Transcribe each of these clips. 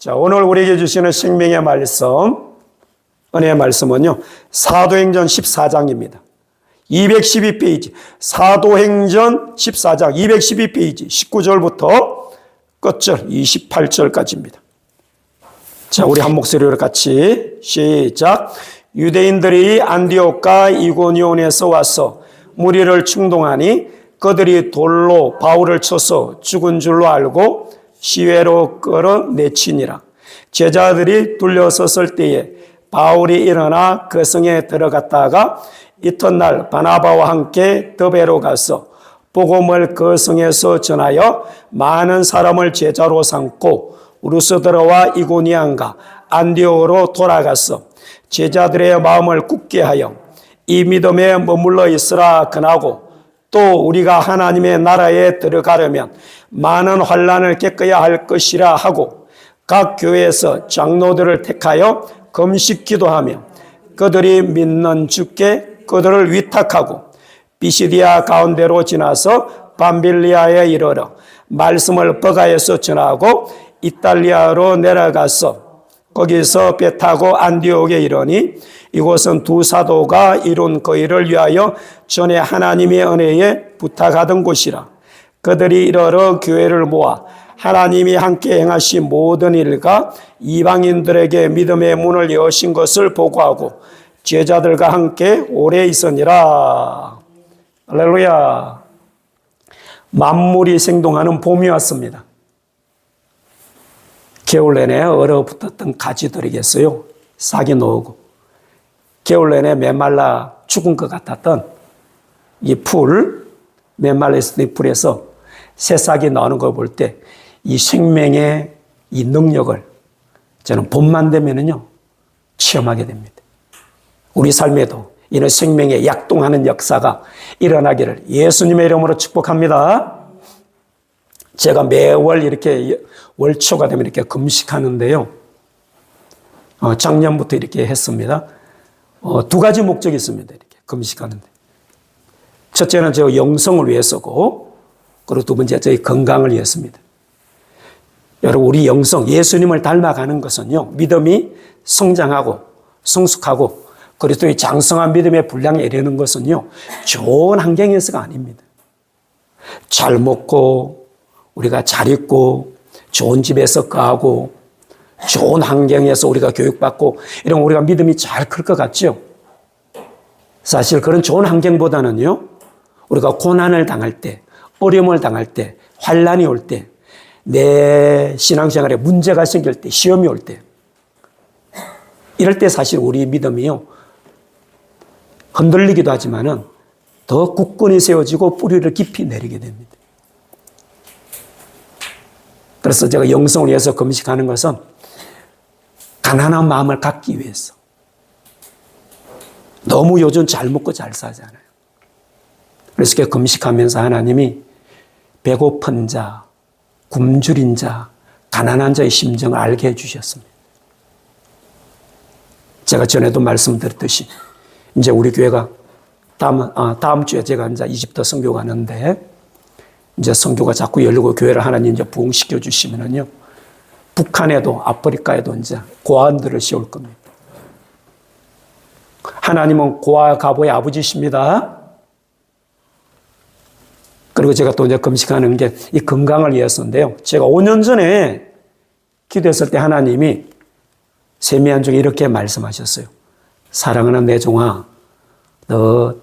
자, 오늘 우리에게 주시는 생명의 말씀, 은혜의 말씀은요, 사도행전 14장입니다. 212페이지, 사도행전 14장 212페이지 19절부터 끝절 28절까지입니다. 자, 우리 한 목소리로 같이 시작. 유대인들이 안디옥과 이고니온에서 와서 무리를 충동하니 그들이 돌로 바울을 쳐서 죽은 줄로 알고 시외로 끌어내치니라. 제자들이 둘러섰을 때에 바울이 일어나 그 성에 들어갔다가 이튿날 바나바와 함께 더베로 가서 복음을 그 성에서 전하여 많은 사람을 제자로 삼고 루스드라와 이고니안과 안디옥으로 돌아가서 제자들의 마음을 굳게 하여 이 믿음에 머물러 있으라 권하고, 또 우리가 하나님의 나라에 들어가려면 많은 환난을 겪어야 할 것이라 하고, 각 교회에서 장로들을 택하여 금식 기도하며 그들이 믿는 주께 그들을 위탁하고 비시디아 가운데로 지나서 밤빌리아에 이르러 말씀을 버가에서 전하고 이탈리아로 내려가서 거기서 배 타고 안디옥에 이르니 이곳은 두 사도가 이룬 그 일을 위하여 전에 하나님의 은혜에 부탁하던 곳이라. 그들이 이르러 교회를 모아 하나님이 함께 행하신 모든 일과 이방인들에게 믿음의 문을 여신 것을 보고하고 제자들과 함께 오래 있으니라. 할렐루야. 만물이 생동하는 봄이 왔습니다. 겨울 내내 얼어붙었던 가지들이겠어요. 싹이 나오고, 겨울 내내 메말라 죽은 것 같았던 이 풀, 메말라 있었던 이 풀에서 새싹이 나오는 걸 볼 때 이 생명의 이 능력을 저는 봄만 되면은요 체험하게 됩니다. 우리 삶에도 이런 생명의 약동하는 역사가 일어나기를 예수님의 이름으로 축복합니다. 제가 매월 이렇게 월초가 되면 이렇게 금식하는데요. 작년부터 이렇게 했습니다. 두 가지 목적이 있습니다. 이렇게 금식하는데. 첫째는 저 영성을 위해서고, 그리고 두 번째 저희 건강을 위해서입니다. 여러분, 우리 영성, 예수님을 닮아가는 것은요, 믿음이 성장하고 성숙하고, 그리고 또 이 장성한 믿음의 분량에 이르는 것은요, 좋은 환경에서가 아닙니다. 잘 먹고, 우리가 잘 입고, 좋은 집에서 거하고, 좋은 환경에서 우리가 교육받고, 이러면 우리가 믿음이 잘 클 것 같죠? 사실 그런 좋은 환경보다는요, 우리가 고난을 당할 때, 어려움을 당할 때, 환난이 올 때, 내 신앙생활에 문제가 생길 때, 시험이 올 때, 이럴 때 사실 우리 믿음이요, 흔들리기도 하지만은 더 굳건히 세워지고 뿌리를 깊이 내리게 됩니다. 그래서 제가 영성을 위해서 금식하는 것은 가난한 마음을 갖기 위해서. 너무 요즘 잘 먹고 잘 사잖아요. 그래서 금식하면서 하나님이 배고픈 자, 굶주린 자, 가난한 자의 심정을 알게 해주셨습니다. 제가 전에도 말씀드렸듯이 이제 우리 교회가 다음 주에 제가 이제 이집트 선교 가는데, 이제 선교가 자꾸 열리고 교회를 하나님 이제 부흥시켜 주시면은요, 북한에도 아프리카에도 이제 고아원들을 씌울 겁니다. 하나님은 고아 가보의 아버지십니다. 그리고 제가 또 이제 금식하는 게 이 건강을 위해서인데요. 제가 5년 전에 기도했을 때 하나님이 세미한 중에 이렇게 말씀하셨어요. 사랑하는 내 종아, 너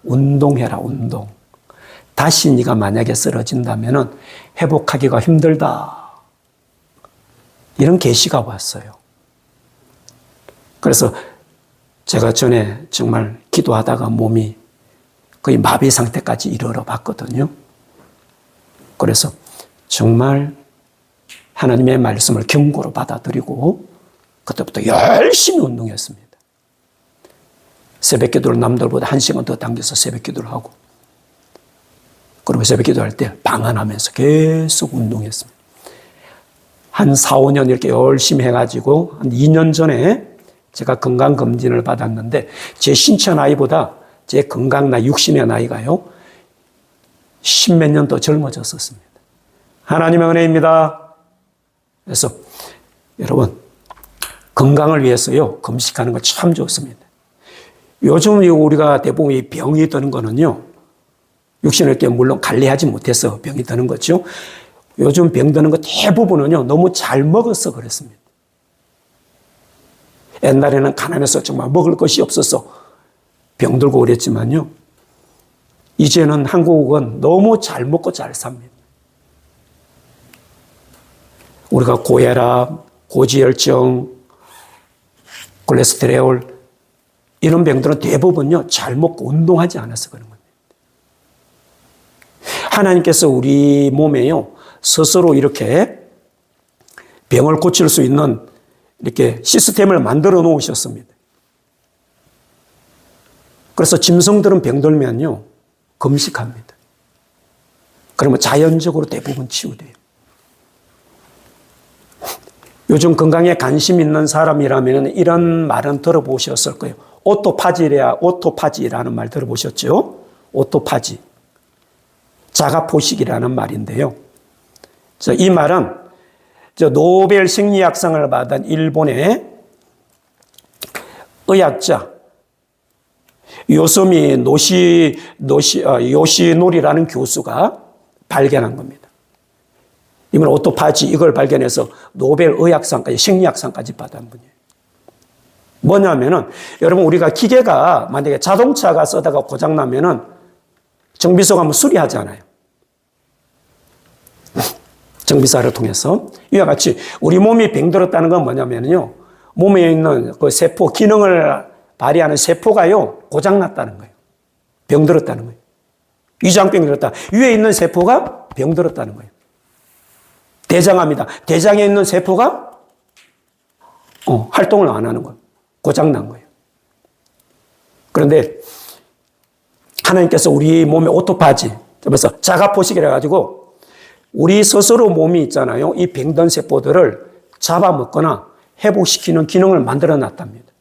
운동해라, 운동. 다시 네가 만약에 쓰러진다면은 회복하기가 힘들다. 이런 계시가 왔어요. 그래서 제가 전에 정말 기도하다가 몸이 거의 마비 상태까지 이르러 봤거든요. 그래서 정말 하나님의 말씀을 경고로 받아들이고 그때부터 열심히 운동했습니다. 새벽 기도를 남들보다 1시간 더 당겨서 새벽 기도를 하고, 그리고 새벽 기도할 때 방언하면서 계속 운동했습니다. 한 4, 5년 이렇게 열심히 해가지고 한 2년 전에 제가 건강검진을 받았는데 제 신체 나이보다 제 건강 나이, 육신의 나이가요, 10몇 년 더 젊어졌었습니다. 하나님의 은혜입니다. 그래서 여러분, 건강을 위해서요, 금식하는 거 참 좋습니다. 요즘 우리가 대부분 이 병이 드는 거는요, 육신을 이렇게 물론 관리하지 못해서 병이 드는 거죠. 요즘 병 드는 거 대부분은요, 너무 잘 먹어서 그렇습니다. 옛날에는 가난해서 정말 먹을 것이 없어서 병들고 그랬지만요, 이제는 한국은 너무 잘 먹고 잘 삽니다. 우리가 고혈압, 고지혈증, 콜레스테롤 이런 병들은 대부분요, 잘 먹고 운동하지 않아서 그런 겁니다. 하나님께서 우리 몸에요, 스스로 이렇게 병을 고칠 수 있는 이렇게 시스템을 만들어 놓으셨습니다. 그래서 짐승들은 병들면요, 금식합니다. 그러면 자연적으로 대부분 치유돼요. 요즘 건강에 관심 있는 사람이라면 이런 말은 들어보셨을 거예요. 오토파지라는 말 들어보셨죠? 오토파지. 자가포식이라는 말인데요. 이 말은 노벨 생리학상을 받은 일본의 의학자 요소미 요시노리라는 교수가 발견한 겁니다. 이번 오토파지 이걸 발견해서 노벨 의학상까지 생리학상까지 받은 분이에요. 뭐냐면은 여러분 우리가 기계가 만약에 자동차가 쓰다가 고장나면은 정비소 가면 수리하잖아요. 정비사를 통해서. 이와 같이 우리 몸이 병들었다는 건 뭐냐면요. 몸에 있는 그 세포, 기능을 발휘하는 세포가요, 고장났다는 거예요. 병들었다는 거예요. 위장병이 들었다. 위에 있는 세포가 병들었다는 거예요. 대장암이다. 대장에 있는 세포가 활동을 안 하는 거예요. 고장난 거예요. 그런데 하나님께서 우리 몸에 오토파지, 그래서 자가포식이라 가지고 우리 스스로 몸이 있잖아요. 이 병든 세포들을 잡아먹거나 회복시키는 기능을 만들어 놨답니다.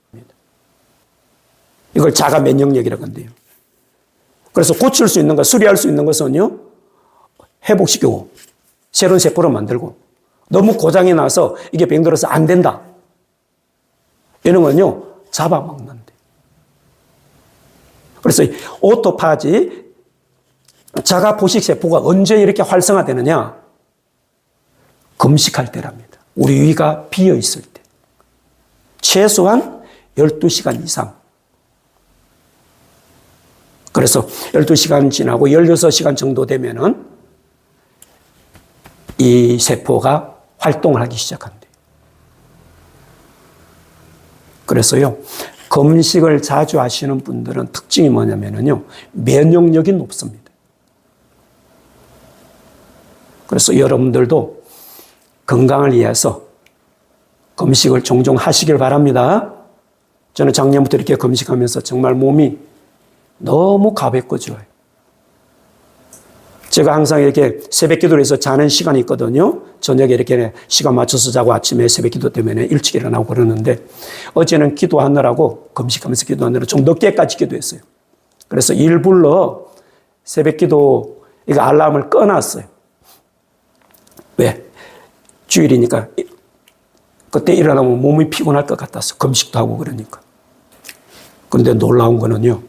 이걸 자가 면역력이라고 한대요. 그래서 고칠 수 있는 것, 수리할 수 있는 것은요, 회복시키고 새로운 세포를 만들고 너무 고장이 나서 이게 병들어서 안 된다. 이런 건요, 잡아먹는데. 그래서 오토파지, 자가포식 세포가 언제 이렇게 활성화되느냐? 금식할 때랍니다. 우리 위가 비어 있을 때. 최소한 12시간 이상. 그래서 12시간 지나고 16시간 정도 되면은 이 세포가 활동을 하기 시작한대요. 그래서요, 금식을 자주 하시는 분들은 특징이 뭐냐면요, 면역력이 높습니다. 그래서 여러분들도 건강을 위해서 금식을 종종 하시길 바랍니다. 저는 작년부터 이렇게 금식하면서 정말 몸이 너무 가볍고 좋아요. 제가 항상 이렇게 새벽 기도를 해서 자는 시간이 있거든요. 저녁에 이렇게 시간 맞춰서 자고 아침에 새벽 기도 때문에 일찍 일어나고 그러는데 어제는 기도하느라고 금식하면서 기도하느라 좀 늦게까지 기도했어요. 그래서 일부러 새벽 기도 이거 알람을 꺼놨어요. 왜? 주일이니까 그때 일어나면 몸이 피곤할 것 같아서 금식도 하고 그러니까. 그런데 놀라운 거는요.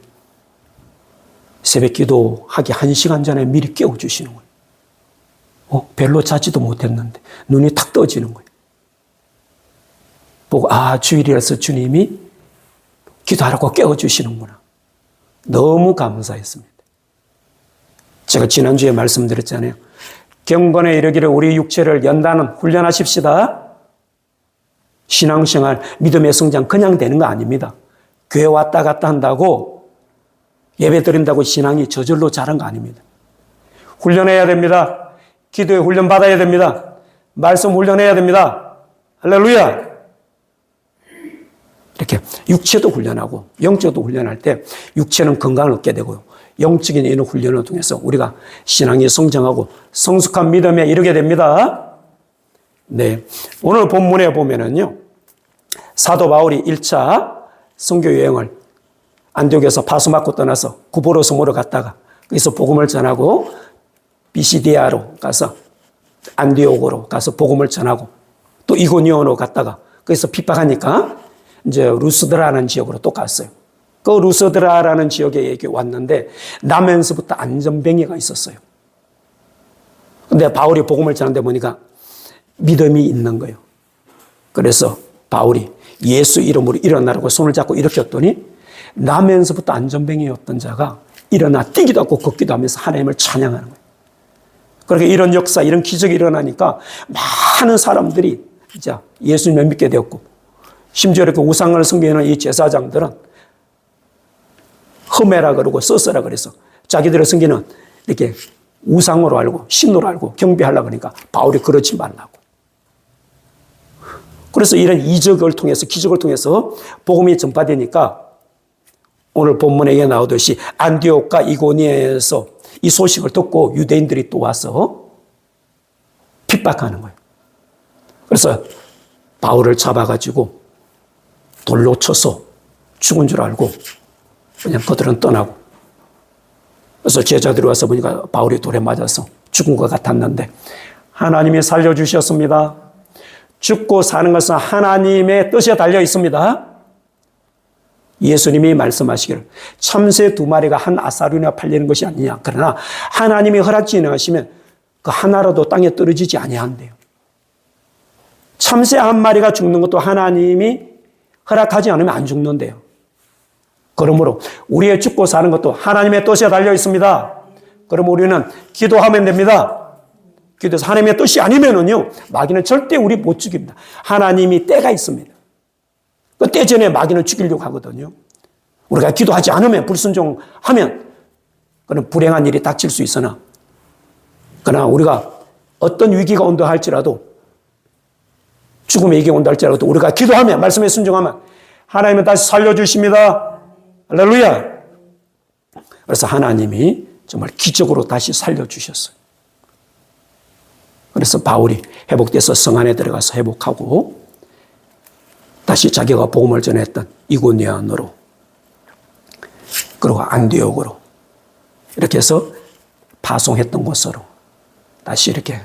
새벽 기도하기 1시간 전에 미리 깨워주시는 거예요. 별로 자지도 못했는데 눈이 탁 떠지는 거예요. 보고 주일이라서 주님이 기도하라고 깨워주시는구나. 너무 감사했습니다. 제가 지난주에 말씀드렸잖아요. 경건에 이르기를 우리 육체를 연단은 훈련하십시다. 신앙생활, 믿음의 성장 그냥 되는 거 아닙니다. 교회 왔다 갔다 한다고 예배 드린다고 신앙이 저절로 자란 거 아닙니다. 훈련해야 됩니다. 기도에 훈련 받아야 됩니다. 말씀 훈련해야 됩니다. 할렐루야! 이렇게 육체도 훈련하고 영적도 훈련할 때 육체는 건강을 얻게 되고요. 영적인 이런 훈련을 통해서 우리가 신앙이 성장하고 성숙한 믿음에 이르게 됩니다. 네. 오늘 본문에 보면은요. 사도 바울이 1차 선교 여행을 안디옥에서 파수 맞고 떠나서 구보로 성으로 갔다가 거기서 복음을 전하고 비시디아로 가서 안디옥으로 가서 복음을 전하고 또 이고니온으로 갔다가 거기서 핍박하니까 이제 루스드라라는 지역으로 또 갔어요. 그 루스드라라는 지역에 왔는데 나면서부터 안전뱅이가 있었어요. 근데 바울이 복음을 전하는데 보니까 믿음이 있는 거예요. 그래서 바울이 예수 이름으로 일어나라고 손을 잡고 일으켰더니 나면서부터 안전뱅이였던 자가 일어나 뛰기도 하고 걷기도 하면서 하나님을 찬양하는 거예요. 그렇게 이런 역사, 이런 기적이 일어나니까 많은 사람들이 이제 예수님을 믿게 되었고, 심지어 이렇게 우상을 섬기는 이 제사장들은 흠해라 그러고 서서라 그래서 자기들의 섬기는 이렇게 우상으로 알고 신으로 알고 경배하려고 그러니까 바울이 그러지 말라고. 그래서 이런 이적을 통해서, 기적을 통해서 복음이 전파되니까 오늘 본문에 나오듯이 안디옥과 이고니온에서 이 소식을 듣고 유대인들이 또 와서 핍박하는 거예요. 그래서 바울을 잡아가지고 돌로 쳐서 죽은 줄 알고 그냥 그들은 떠나고, 그래서 제자들이 와서 보니까 바울이 돌에 맞아서 죽은 것 같았는데 하나님이 살려주셨습니다. 죽고 사는 것은 하나님의 뜻에 달려 있습니다. 예수님이 말씀하시기를 참새 2마리가 한 아사루나 팔리는 것이 아니냐. 그러나 하나님이 허락지 않으시면 그 하나라도 땅에 떨어지지 아니한대요. 참새 1마리가 죽는 것도 하나님이 허락하지 않으면 안 죽는데요. 그러므로 우리의 죽고 사는 것도 하나님의 뜻에 달려 있습니다. 그럼 우리는 기도하면 됩니다. 기도해서 하나님의 뜻이 아니면은요, 마귀는 절대 우리 못 죽입니다. 하나님이 때가 있습니다. 그 때 전에 마귀는 죽이려고 하거든요. 우리가 기도하지 않으면, 불순종하면 그런 불행한 일이 닥칠 수 있으나, 그러나 우리가 어떤 위기가 온다 할지라도, 죽음의 위기가 온다 할지라도 우리가 기도하면, 말씀에 순종하면 하나님은 다시 살려주십니다. 할렐루야. 그래서 하나님이 정말 기적으로 다시 살려주셨어요. 그래서 바울이 회복돼서 성 안에 들어가서 회복하고 다시 자기가 복음을 전했던 이고니온으로, 그리고 안디옥으로 이렇게 해서 파송했던 곳으로 다시 이렇게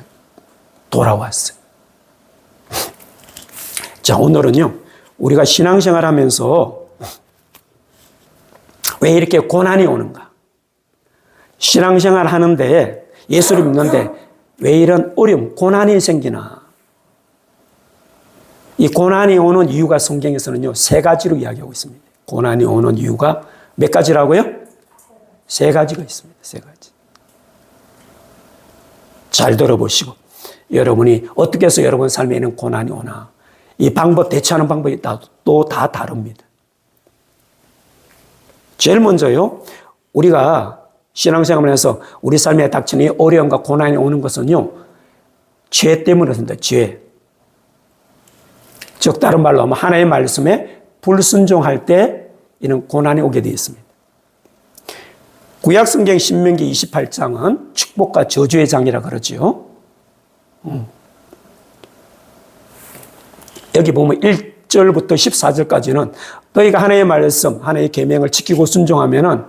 돌아왔어요. 자, 오늘은요, 우리가 신앙생활 하면서 왜 이렇게 고난이 오는가? 신앙생활 하는데, 예수를 믿는데 왜 이런 어려움, 고난이 생기나? 이 고난이 오는 이유가 성경에서는요, 3가지로 이야기하고 있습니다. 고난이 오는 이유가 몇 가지라고요? 3가지가 있습니다. 3가지. 잘 들어보시고, 여러분이 어떻게 해서 여러분 삶에는 고난이 오나? 이 방법, 대처하는 방법이 또 다 다릅니다. 제일 먼저요, 우리가 신앙생활을 해서 우리 삶에 닥치는 어려움과 고난이 오는 것은요, 죄 때문에 그렇습니다. 죄. 즉 다른 말로 하면 하나님의 말씀에 불순종할 때 이런 고난이 오게 되어 있습니다. 구약성경 신명기 28장은 축복과 저주의 장이라 그러지요. 여기 보면 1절부터 14절까지는 너희가 하나님의 말씀, 하나님의 계명을 지키고 순종하면은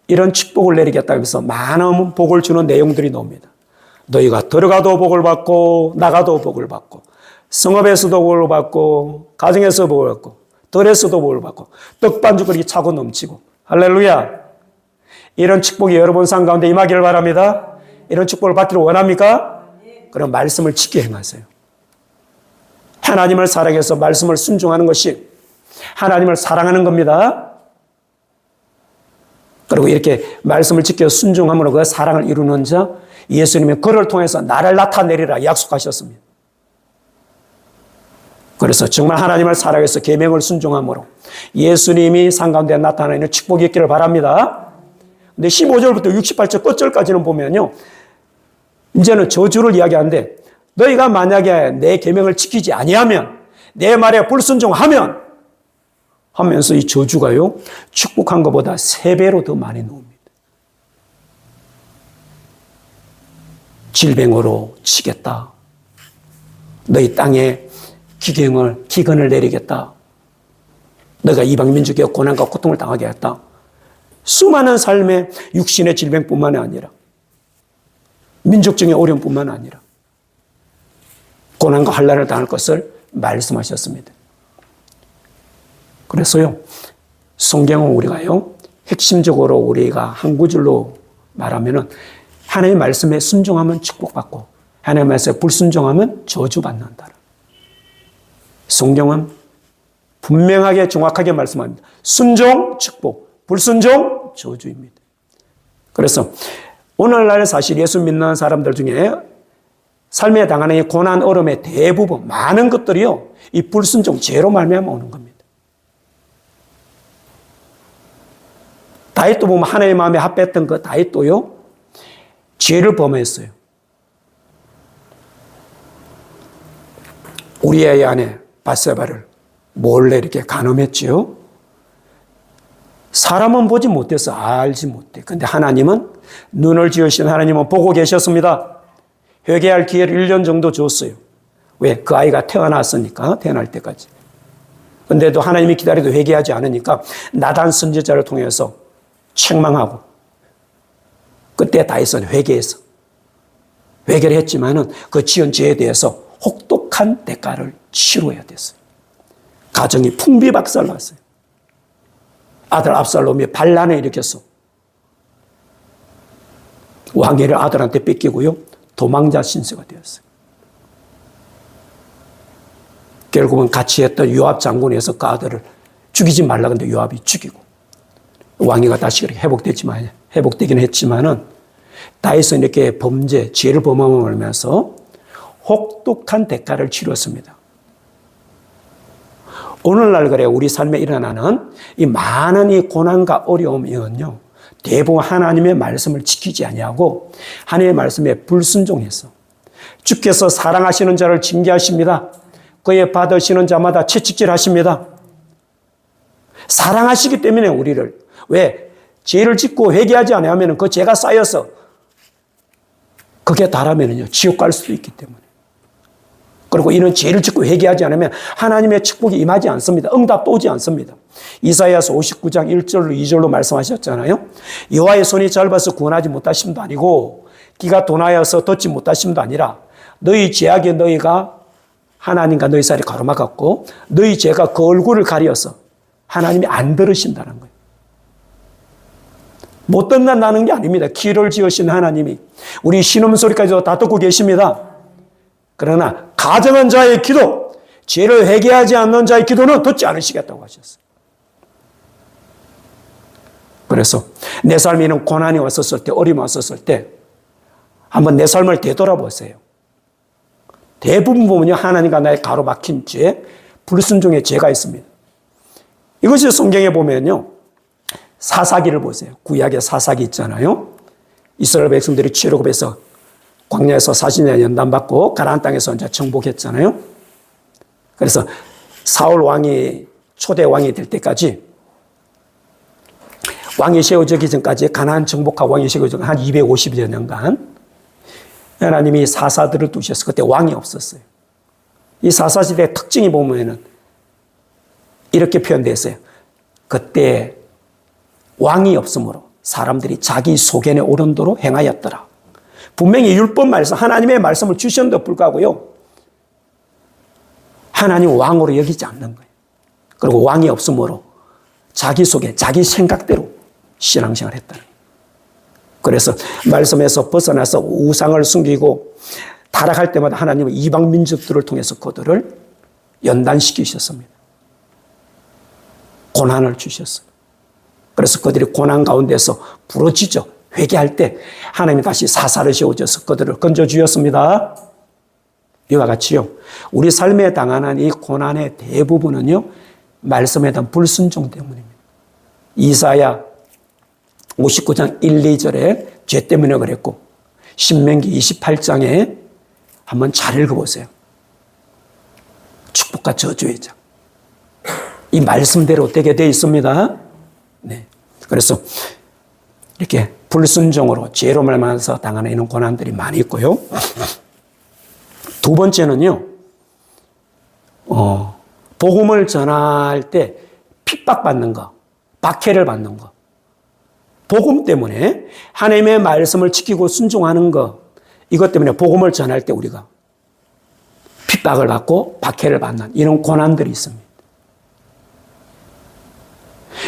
이런 축복을 내리겠다 하면서 많은 복을 주는 내용들이 나옵니다. 너희가 들어가도 복을 받고 나가도 복을 받고 성읍에서도 복을 받고 가정에서 복을 받고 들에서도 복을 받고 떡반죽거리 차고 넘치고, 할렐루야. 이런 축복이 여러분 삶 가운데 임하기를 바랍니다. 이런 축복을 받기를 원합니까? 그럼 말씀을 지켜 행하세요. 하나님을 사랑해서 말씀을 순종하는 것이 하나님을 사랑하는 겁니다. 그리고 이렇게 말씀을 지켜 순종함으로 그 사랑을 이루는 자, 예수님이 그를 통해서 나를 나타내리라 약속하셨습니다. 그래서 정말 하나님을 사랑해서 계명을 순종함으로 예수님이 상 가운데 나타나는 축복이 있기를 바랍니다. 근데 15절부터 68절 끝절까지는 보면요, 이제는 저주를 이야기하는데, 너희가 만약에 내 계명을 지키지 아니하면, 내 말에 불순종하면 하면서 이 저주가요, 축복한 것보다 3배로 더 많이 나옵니다. 질병으로 치겠다. 너희 땅에 기근을 내리겠다. 너가 이방민족의 고난과 고통을 당하게 했다. 수많은 삶의 육신의 질병뿐만 아니라 민족적인 어려움뿐만 아니라 고난과 환난을 당할 것을 말씀하셨습니다. 그래서요, 성경은 우리가요, 핵심적으로 우리가 한 구절로 말하면은 하나님의 말씀에 순종하면 축복받고 하나님의 말씀에 불순종하면 저주받는다. 성경은 분명하게 정확하게 말씀합니다. 순종, 축복, 불순종, 저주입니다. 그래서 오늘날 사실 예수 믿는 사람들 중에 삶에 당하는 이 고난, 어려움의 대부분, 많은 것들이요, 이 불순종, 죄로 말미암아 오는 겁니다. 다윗도 보면 하나님의 마음에 합했던 그 다윗도요, 죄를 범했어요. 우리의 아내 밧세바를 몰래 이렇게 간음했지요. 사람은 보지 못해서 알지 못해. 근데 하나님은, 눈을 지으신 하나님은 보고 계셨습니다. 회개할 기회를 1년 정도 줬어요. 왜? 그 아이가 태어났으니까, 태어날 때까지. 근데도 하나님이 기다려도 회개하지 않으니까 나단 선지자를 통해서 책망하고, 그때 다윗은 회개해서 회개를 했지만은 그 지은 죄에 대해서 혹독한 대가를 치러야 됐어요. 가정이 풍비박살났어요. 아들 압살롬이 반란을 일으켰어. 왕위를 아들한테 뺏기고요, 도망자 신세가 되었어요. 결국은 같이 했던 요압 장군에서 그 아들을 죽이지 말라 근데 요압이 죽이고, 왕위가 다시 회복되긴 했지만은 다윗은 이렇게 범죄, 죄를 범하면서 혹독한 대가를 치렀습니다. 오늘날 그래 우리 삶에 일어나는 이 많은 이 고난과 어려움이요, 대부분 하나님의 말씀을 지키지 아니하고 하나님의 말씀에 불순종해서, 주께서 사랑하시는 자를 징계하십니다. 그의 받으시는 자마다 채찍질하십니다. 사랑하시기 때문에 우리를, 왜? 죄를 짓고 회개하지 않으면 그 죄가 쌓여서 그게 달하면요, 지옥 갈 수도 있기 때문에. 그리고 이런 죄를 짓고 회개하지 않으면 하나님의 축복이 임하지 않습니다. 응답도 오지 않습니다. 이사야서 59장 1절로 2절로 말씀하셨잖아요. 여호와의 손이 짧아서 구원하지 못하심도 아니고 기가 둔하여서 걷지 못하심도 아니라 너희 죄악에 너희가 하나님과 너희 사이를 가로막았고 너희 죄가 그 얼굴을 가려서 하나님이 안 들으신다는 거예요. 못 듣는다는 게 아닙니다. 귀를 지으신 하나님이 우리 신음소리까지도 다 듣고 계십니다. 그러나 가정한 자의 기도, 죄를 회개하지 않는 자의 기도는 듣지 않으시겠다고 하셨어요. 그래서 내 삶에 있는 고난이 왔었을 때, 어려움이 왔었을 때 한번 내 삶을 되돌아보세요. 대부분 보면요, 하나님과 나의 가로막힌 죄, 불순종의 죄가 있습니다. 이것이 성경에 보면요, 사사기를 보세요. 구약의 사사기 있잖아요. 이스라엘 백성들이 출애굽해서 광야에서 40년 연단받고 가나안 땅에서 이제 정복했잖아요. 그래서 사울 왕이 초대 왕이 될 때까지, 왕이 세워지기 전까지 가나안 정복하고 왕이 세워지기 한 250여 년간 하나님이 사사들을 두셔서 그때 왕이 없었어요. 이 사사시대의 특징이 보면은 이렇게 표현되어 있어요. 그때 왕이 없으므로 사람들이 자기 소견에 오른 도로 행하였더라. 분명히 율법 말씀, 하나님의 말씀을 주셨는데도 불구하고요, 하나님 왕으로 여기지 않는 거예요. 그리고 왕이 없으므로 자기 속에 자기 생각대로 신앙생활을 했다는 거예요. 그래서 말씀에서 벗어나서 우상을 숨기고 타락할 때마다 하나님은 이방 민족들을 통해서 그들을 연단시키셨습니다. 고난을 주셨어요. 그래서 그들이 고난 가운데서 부러지죠. 회개할 때 하나님이 다시 사사를 세워줘서 그들을 건져주셨습니다. 이와 같이요, 우리 삶에 당하는 이 고난의 대부분은요, 말씀에 대한 불순종 때문입니다. 이사야 59장 1, 2절에 죄 때문에 그랬고, 신명기 28장에 한번 잘 읽어보세요. 축복과 저주의 장. 이 말씀대로 되게 되어 있습니다. 네. 그래서 이렇게 불순종으로 죄로 말미암아서 당하는 이런 고난들이 많이 있고요. 두 번째는요, 복음을 전할 때 핍박받는 거, 박해를 받는 거. 복음 때문에 하나님의 말씀을 지키고 순종하는 거, 이것 때문에 복음을 전할 때 우리가 핍박을 받고 박해를 받는 이런 고난들이 있습니다.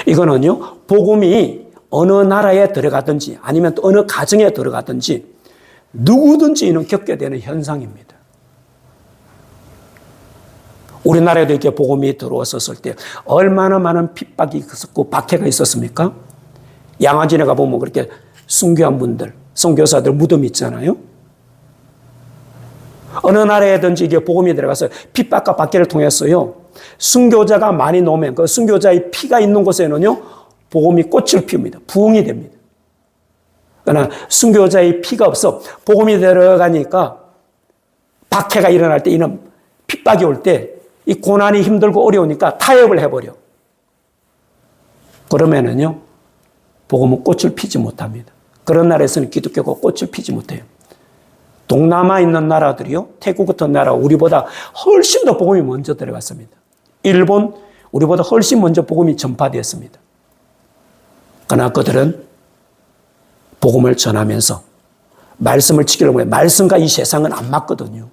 이거는요, 복음이 어느 나라에 들어가든지 아니면 또 어느 가정에 들어가든지 누구든지 이는 겪게 되는 현상입니다. 우리나라에도 이렇게 복음이 들어왔었을 때 얼마나 많은 핍박이 있었고 박해가 있었습니까? 양화진에 가보면 그렇게 순교한 분들, 선교사들 무덤이 있잖아요. 어느 나라에든지 이게 복음이 들어가서 핍박과 박해를 통해서요, 순교자가 많이 놓으면 그 순교자의 피가 있는 곳에는요, 복음이 꽃을 피웁니다. 부흥이 됩니다. 그러나 순교자의 피가 없어 복음이 들어가니까 박해가 일어날 때, 이런 핍박이 올 때 이 고난이 힘들고 어려우니까 타협을 해버려. 그러면은요, 복음은 꽃을 피지 못합니다. 그런 나라에서는 기독교가 꽃을 피지 못해요. 동남아에 있는 나라들이요, 태국 같은 나라, 우리보다 훨씬 더 복음이 먼저 들어갔습니다. 일본, 우리보다 훨씬 먼저 복음이 전파되었습니다. 그러나 그들은 복음을 전하면서 말씀을 지키려고 해요. 말씀과 이 세상은 안 맞거든요.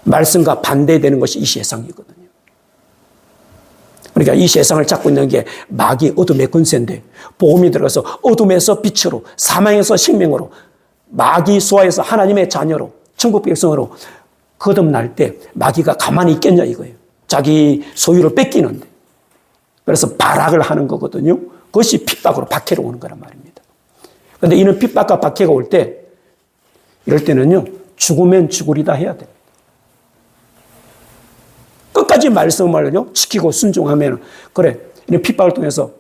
말씀과 반대되는 것이 이 세상이거든요. 그러니까 이 세상을 잡고 있는 게 마귀 어둠의 권세인데, 복음이 들어가서 어둠에서 빛으로, 사망에서 생명으로, 마귀 수하에서 하나님의 자녀로, 천국 백성으로 거듭날 때 마귀가 가만히 있겠냐 이거예요. 자기 소유를 뺏기는데. 그래서 발악을 하는 거거든요. 그것이 핍박으로 박해로 오는 거란 말입니다. 그런데 이런 핍박과 박해가 올 때, 이럴 때는요, 죽으면 죽으리다 해야 돼요. 끝까지 말씀을요, 지키고 순종하면, 그래, 이런 핍박을 통해서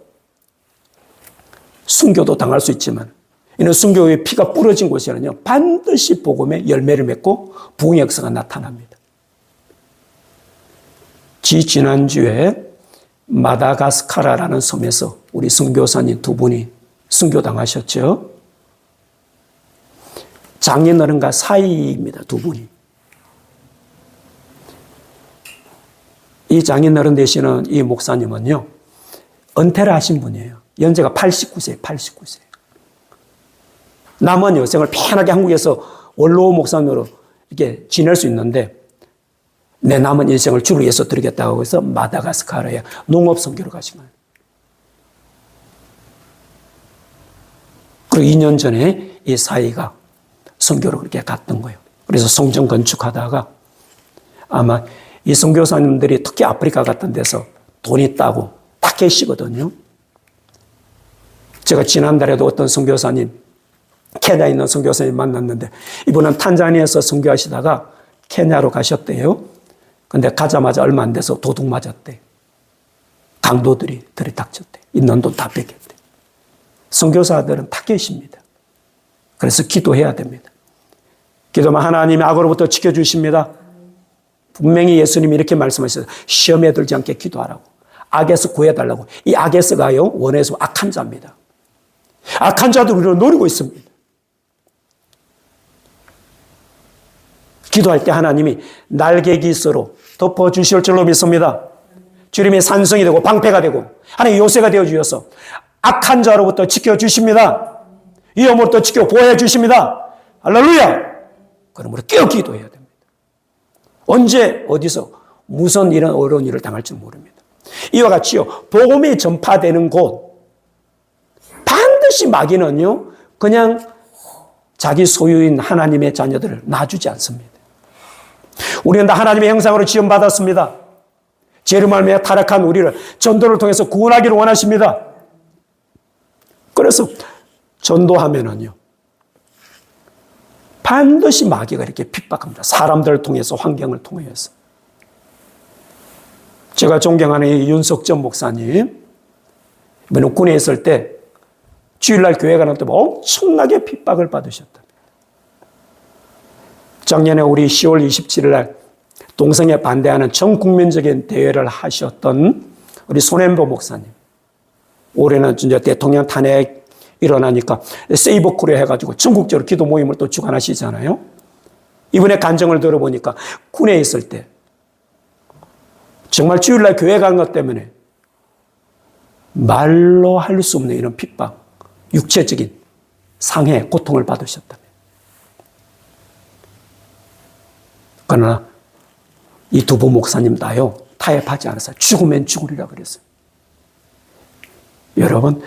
순교도 당할 수 있지만, 이런 순교의 피가 뿌려진 곳에는요, 반드시 복음의 열매를 맺고 부흥의 역사가 나타납니다. 지난주에 마다가스카라라는 섬에서 우리 선교사님 두 분이 순교당하셨죠. 장인어른과 사이입니다, 두 분이. 이 장인어른 되시는 이 목사님은요, 은퇴를 하신 분이에요. 연세가 89세예요, 89세. 남은 여생을 편하게 한국에서 원로 목사님으로 이렇게 지낼 수 있는데, 내 남은 인생을 주를 위해서 드리겠다고 해서 마다가스카르에 농업 선교를 가신 거예요. 그리고 2년 전에 이 사이가 선교를 그렇게 갔던 거예요. 그래서 성전 건축하다가 아마 이 선교사님들이 특히 아프리카 같은 데서 돈이 따고 다 계시거든요. 제가 지난달에도 어떤 선교사님, 케냐에 있는 선교사님 만났는데, 이분은 탄자니아에서 선교하시다가 케냐로 가셨대요. 근데 가자마자 얼마 안 돼서 도둑 맞았대. 강도들이 들이닥쳤대. 있는 돈 다 뺏겼대. 선교사들은 다 계십니다. 그래서 기도해야 됩니다. 기도하면 하나님이 악으로부터 지켜주십니다. 분명히 예수님이 이렇게 말씀하셨어요. 시험에 들지 않게 기도하라고. 악에서 구해달라고. 이 악에서가요, 원에서 악한 자입니다. 악한 자들 우리를 노리고 있습니다. 기도할 때 하나님이 날개깃으로 덮어주실 줄로 믿습니다. 주님이 산성이 되고 방패가 되고 하나님 요새가 되어주셔서 악한 자로부터 지켜주십니다. 위험으로부터 지켜 보호해 주십니다. 할렐루야! 그러므로 깨어 기도해야 됩니다. 언제 어디서 무슨 이런 어려운 일을 당할지 모릅니다. 이와 같이요, 복음이 전파되는 곳, 반드시 마귀는요, 그냥 자기 소유인 하나님의 자녀들을 놔주지 않습니다. 우리는 다 하나님의 형상으로 지음받았습니다. 죄로 말미암아 타락한 우리를 전도를 통해서 구원하기를 원하십니다. 그래서 전도하면은요, 반드시 마귀가 이렇게 핍박합니다. 사람들을 통해서, 환경을 통해서. 제가 존경하는 이 윤석전 목사님, 이번에 군에 있을 때 주일날 교회 가는 때 엄청나게 핍박을 받으셨다. 작년에 우리 10월 27일 날 동성애 반대하는 전 국민적인 대회를 하셨던 우리 손현보 목사님. 올해는 이제 대통령 탄핵 일어나니까 세이버 크루 해가지고 전국적으로 기도 모임을 또 주관하시잖아요. 이번에 간증을 들어보니까 군에 있을 때 정말 주일날 교회 간 것 때문에 말로 할 수 없는 이런 핍박, 육체적인 상해, 고통을 받으셨다며. 그러나 이 두 부목사님 다요, 타협하지 않았어요. 죽으면 죽으리라 그랬어요. 여러분,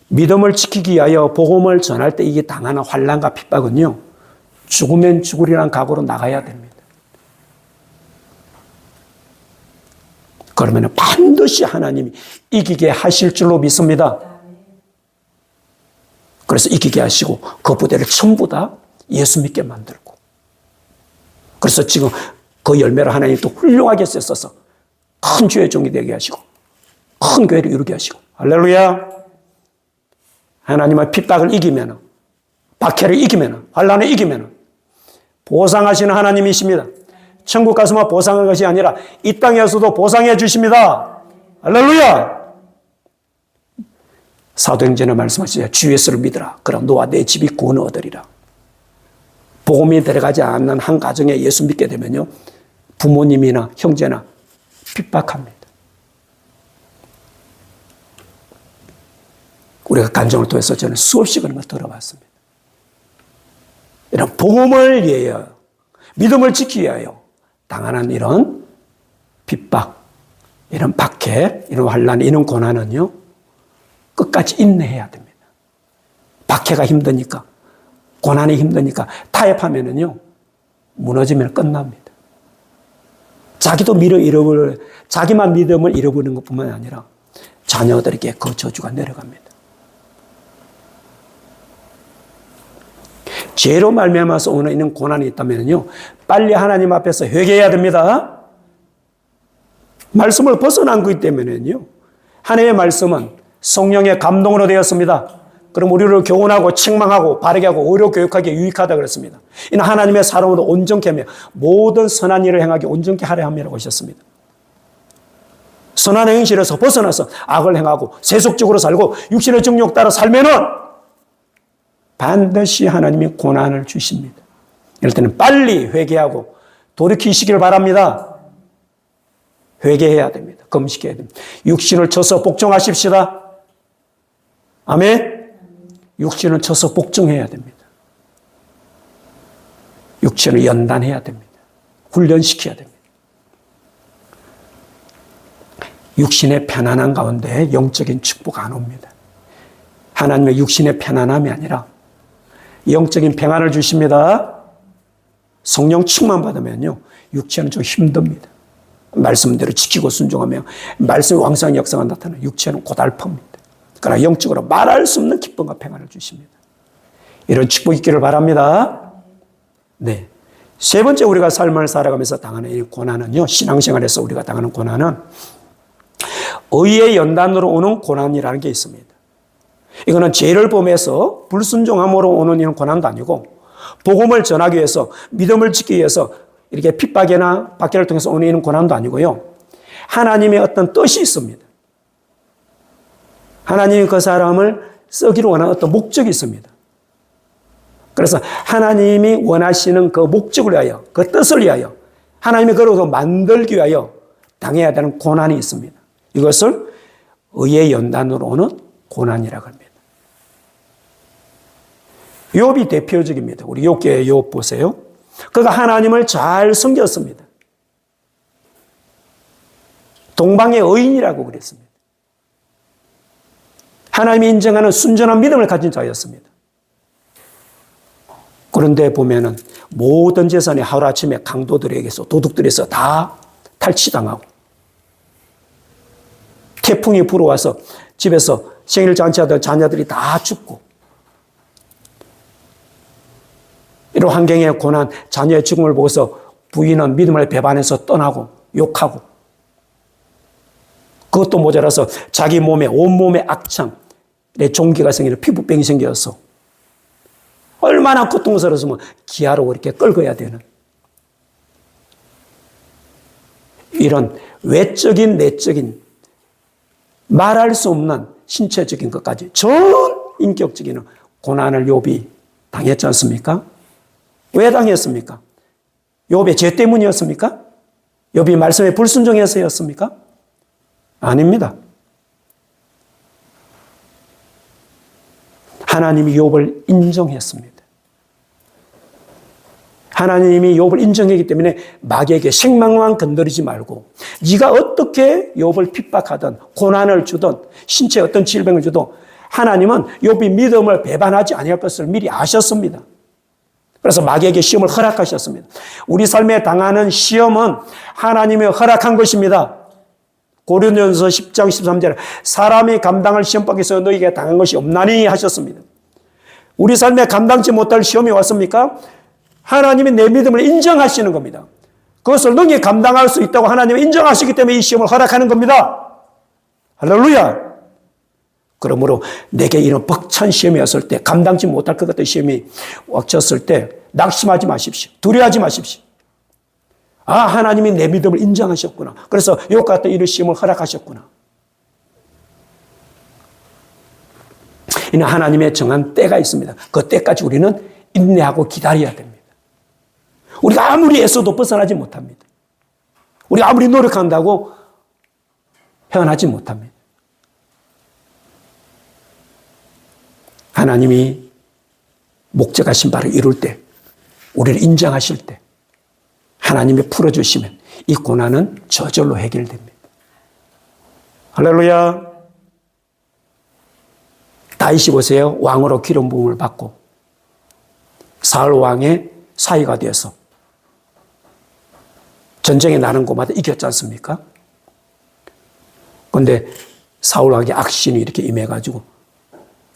믿음을 지키기 위하여 복음을 전할 때 이게 당하는 환난과 핍박은요, 죽으면 죽으리라는 각오로 나가야 됩니다. 그러면 반드시 하나님이 이기게 하실 줄로 믿습니다. 그래서 이기게 하시고 그 부대를 전부 다 예수 믿게 만들고, 그래서 지금 그 열매를 하나님이 또 훌륭하게 쓰셔서 큰 주의 종이 되게 하시고 큰 교회를 이루게 하시고, 할렐루야. 하나님의 핍박을 이기면, 박해를 이기면, 환난을 이기면 보상하시는 하나님이십니다. 천국 가서만 보상한 것이 아니라 이 땅에서도 보상해 주십니다. 할렐루야. 사도행전에 말씀하시죠. 주 예수를 믿으라. 그럼 너와 내 집이 구원을 얻으리라. 복음이 들어가지 않는 한 가정에 예수 믿게 되면요, 부모님이나 형제나 핍박합니다. 우리가 간증을 통해서 저는 수없이 그런 걸 들어봤습니다. 이런 복음을 위하여, 믿음을 지키기 위하여 당하는 이런 핍박, 이런 박해, 이런 환난, 이런 고난은요, 끝까지 인내해야 됩니다. 박해가 힘드니까, 고난이 힘드니까 타협하면은요, 무너지면 끝납니다. 자기만 믿음을 잃어버리는 것뿐만 아니라 자녀들에게 그 저주가 내려갑니다. 죄로 말미암아서 오는 이런 고난이 있다면요, 빨리 하나님 앞에서 회개해야 됩니다. 말씀을 벗어난 거기 때문에요, 하나님의 말씀은 성령의 감동으로 되었습니다. 그럼 우리를 교훈하고 책망하고 바르게 하고 의로 교육하기에 유익하다 그랬습니다. 이는 하나님의 사람으로 온전케 하며 모든 선한 일을 행하기 온전케 하려 함이라고 하셨습니다. 선한 행실에서 벗어나서 악을 행하고 세속적으로 살고 육신의 정욕 따라 살면은 반드시 하나님이 고난을 주십니다. 이럴 때는 빨리 회개하고 돌이키시길 바랍니다. 회개해야 됩니다. 금식해야 됩니다. 육신을 쳐서 복종하십시다. 아멘. 육신을 쳐서 복종해야 됩니다. 육신을 연단해야 됩니다. 훈련시켜야 됩니다. 육신의 편안한 가운데 영적인 축복 안 옵니다. 하나님의 육신의 편안함이 아니라 영적인 평안을 주십니다. 성령 충만 받으면요, 육체는 좀 힘듭니다. 말씀대로 지키고 순종하며 말씀의 왕성한 역사가 나타나는 육체는 고달픕니다. 그러나 영적으로 말할 수 없는 기쁨과 평안을 주십니다. 이런 축복이 있기를 바랍니다. 네. 세 번째, 우리가 삶을 살아가면서 당하는 이 고난은요, 신앙생활에서 우리가 당하는 고난은 의의 연단으로 오는 고난이라는 게 있습니다. 이거는 죄를 범해서 불순종함으로 오는 이런 고난도 아니고, 복음을 전하기 위해서, 믿음을 지키기 위해서 이렇게 핍박이나 박해를 통해서 오는 이런 고난도 아니고요, 하나님의 어떤 뜻이 있습니다. 하나님이 그 사람을 쓰기로 원하는 어떤 목적이 있습니다. 그래서 하나님이 원하시는 그 목적을 위하여, 그 뜻을 위하여, 하나님이 그러고 만들기 위하여 당해야 되는 고난이 있습니다. 이것을 의의 연단으로 오는 고난이라고 합니다. 욥이 대표적입니다. 우리 욥기의 욥 보세요. 그가 하나님을 잘 섬겼습니다. 동방의 의인이라고 그랬습니다. 하나님이 인정하는 순전한 믿음을 가진 자였습니다. 그런데 보면은 모든 재산이 하루아침에 강도들에게서, 도둑들에서 다 탈취당하고, 태풍이 불어와서 집에서 생일잔치하던 자녀들이 다 죽고, 이런 환경의 고난, 자녀의 죽음을 보고서 부인은 믿음을 배반해서 떠나고 욕하고, 그것도 모자라서 자기 몸에, 온몸에 악창, 종기가 생기는 피부병이 생겨서 얼마나 고통스러웠으면 기아로 이렇게 끌어야 되는 이런 외적인, 내적인, 말할 수 없는 신체적인 것까지 전 인격적인 고난을 욥이 당했지 않습니까? 왜 당했습니까? 욥의 죄 때문이었습니까? 욥이 말씀에 불순종해서였습니까? 아닙니다. 하나님이 욥을 인정했습니다. 하나님이 욥을 인정했기 때문에 마귀에게 생명만 건드리지 말고 네가 어떻게 욥을 핍박하든 고난을 주든 신체에 어떤 질병을 주든 하나님은 욥이 믿음을 배반하지 아니할 것을 미리 아셨습니다. 그래서 마귀에게 시험을 허락하셨습니다. 우리 삶에 당하는 시험은 하나님이 허락한 것입니다. 고린도전서 10장 13절에 사람이 감당할 시험 밖에서 너희에게 당한 것이 없나니 하셨습니다. 우리 삶에 감당치 못할 시험이 왔습니까? 하나님이 내 믿음을 인정하시는 겁니다. 그것을 능히 감당할 수 있다고 하나님이 인정하시기 때문에 이 시험을 허락하는 겁니다. 할렐루야! 그러므로 내게 이런 벅찬 시험이 왔을 때, 감당치 못할 것 같은 시험이 닥쳤을 때 낙심하지 마십시오. 두려워하지 마십시오. 아, 하나님이 내 믿음을 인정하셨구나. 그래서 욥 같은 이런 시험을 허락하셨구나. 이는 하나님의 정한 때가 있습니다. 그 때까지 우리는 인내하고 기다려야 됩니다. 우리가 아무리 애써도 벗어나지 못합니다. 우리가 아무리 노력한다고 헤어나지 못합니다. 하나님이 목적하신 바를 이룰 때, 우리를 인정하실 때, 하나님이 풀어주시면 이 고난은 저절로 해결됩니다. 할렐루야. 다윗이 보세요. 왕으로 기름 부음을 받고 사울 왕의 사위가 되어서 전쟁에 나는 곳마다 이겼지 않습니까? 그런데 사울 왕의 악신이 이렇게 임해가지고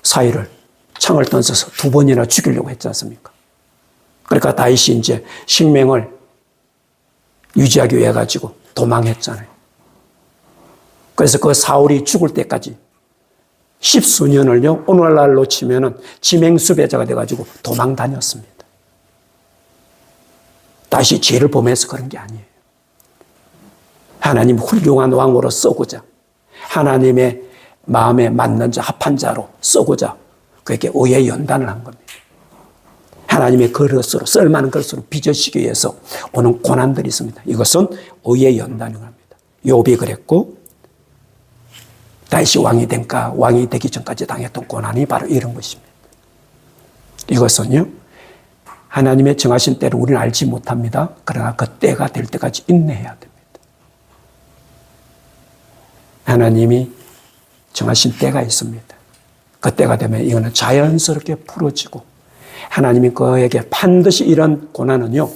사위를 창을 던져서 2번이나 죽이려고 했지 않습니까? 그러니까 다윗이 이제 생명을 유지하기 위해 가지고 도망했잖아요. 그래서 그 사울이 죽을 때까지 10수년을요, 오늘날로 치면은 지맹수배자가 돼가지고 도망 다녔습니다. 다시 죄를 범해서 그런 게 아니에요. 하나님 훌륭한 왕으로 쓰고자, 하나님의 마음에 맞는 자, 합한 자로 쓰고자 그에게 의의 연단을 한 겁니다. 하나님의 그릇으로, 쓸만한 그릇으로 빚어지기 위해서 오는 고난들이 있습니다. 이것은 의의 연단을 합니다. 욥이 그랬고 다윗이 왕이 되기 전까지 당했던 고난이 바로 이런 것입니다. 이것은요, 하나님의 정하신 때를 우리는 알지 못합니다. 그러나 그 때가 될 때까지 인내해야 됩니다. 하나님이 정하신 때가 있습니다. 그 때가 되면 이거는 자연스럽게 풀어지고 하나님이 그에게 반드시 이런 고난은요,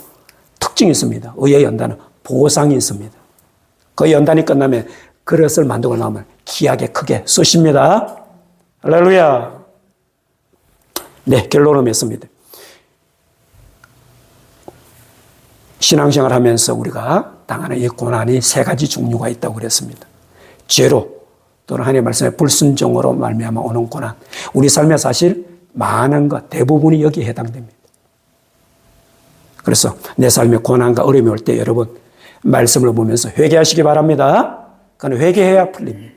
특징이 있습니다. 의의 연단은 보상이 있습니다. 그 연단이 끝나면 그릇을 만들고 나면 귀하게 크게 쓰십니다. 할렐루야. 네, 결론을 맺습니다. 신앙생활 하면서 우리가 당하는 이 고난이 3가지 종류가 있다고 그랬습니다. 죄로 또는 하나님의 말씀에 불순종으로 말미암아 오는 고난. 우리 삶에 사실 많은 것, 대부분이 여기에 해당됩니다. 그래서 내 삶에 고난과 어려움이 올 때 여러분 말씀을 보면서 회개하시기 바랍니다. 그건 회개해야 풀립니다.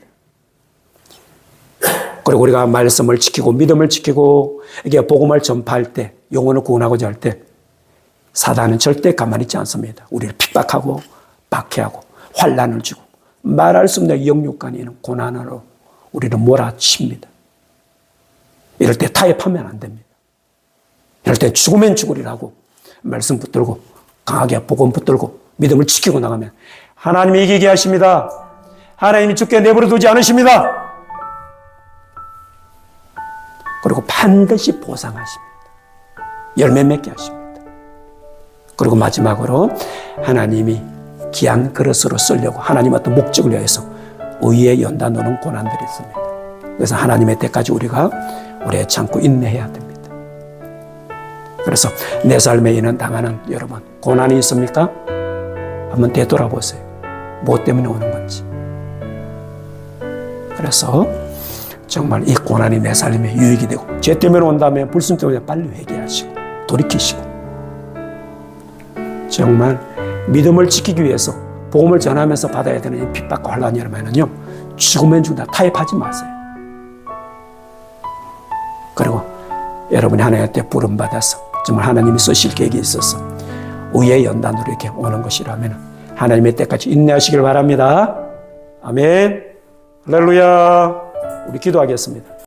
그리고 우리가 말씀을 지키고 믿음을 지키고 이게 복음을 전파할 때, 영혼을 구원하고자 할 때 사단은 절대 가만히 있지 않습니다. 우리를 핍박하고 박해하고 환난을 주고 말할 수 없는 영육간에 있는 고난으로 우리를 몰아칩니다. 이럴 때 타협하면 안 됩니다. 이럴 때 죽으면 죽으리라고 말씀 붙들고 강하게 복음 붙들고 믿음을 지키고 나가면 하나님이 이기게 하십니다. 하나님이 죽게 내버려 두지 않으십니다. 그리고 반드시 보상하십니다. 열매 맺게 하십니다. 그리고 마지막으로 하나님이 귀한 그릇으로 쓰려고 하나님 어떤 목적을 위해서 의에 연단 오는 고난들이 있습니다. 그래서 하나님의 때까지 우리가 오래 참고 인내해야 됩니다. 그래서 내 삶에 있는 당하는 여러분 고난이 있습니까? 한번 되돌아보세요. 무엇 때문에 오는 건지. 그래서 정말 이 고난이 내 삶에 유익이 되고 죄 때문에 온다면 불순 때문에 빨리 회개하시고 돌이키시고 정말 믿음을 지키기 위해서 복음을 전하면서 받아야 되는 이 핍박과 환난이 여러분은요 죽으면 죽다 타협하지 마세요. 그리고 여러분이 하나님 때 부름받아서 정말 하나님이 쓰실 계획이 있어서 의의 연단으로 이렇게 오는 것이라면 하나님의 때까지 인내하시길 바랍니다. 아멘. 할렐루야. 우리 기도하겠습니다.